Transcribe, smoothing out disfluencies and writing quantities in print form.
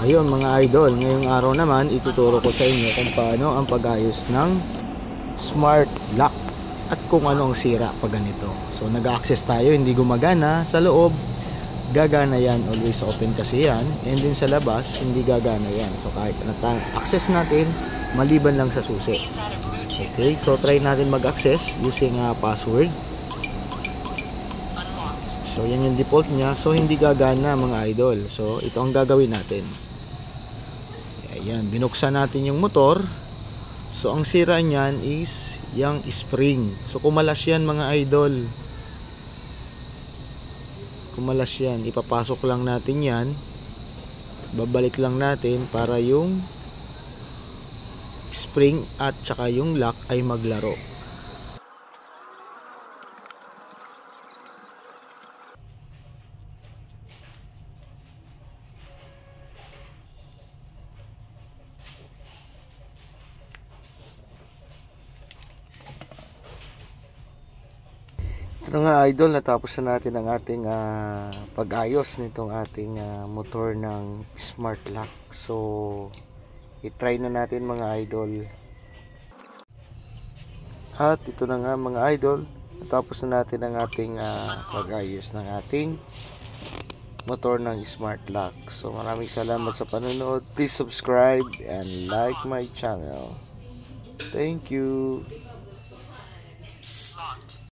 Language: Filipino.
Ayun mga idol, ngayong araw naman ituturo ko sa inyo kung paano ang pag-ayos ng smart lock at kung ano ang sira pag ganito. So nag-access tayo, hindi gumagana. Sa loob gagana yan, always open kasi yan, and then sa labas hindi gagana yan. So kahit access natin, maliban lang sa susi. Okay, so try natin mag-access using password. So yan yung default niya, so hindi gagana mga idol. So ito ang gagawin natin. Ayan, binuksan natin yung motor. So ang sira niyan is yung spring. So kumalas yan mga idol. Kumalas yan, ipapasok lang natin yan. Babalik lang natin para yung spring at saka yung lock ay maglaro. Ito nga idol, natapos na natin ang ating pag-ayos nitong ating motor ng smart lock. So i-try na natin mga idol. At ito na nga mga idol, natapos na natin ang ating pag-ayos ng ating motor ng smart lock. So maraming salamat sa panonood. Please subscribe and like my channel. Thank you.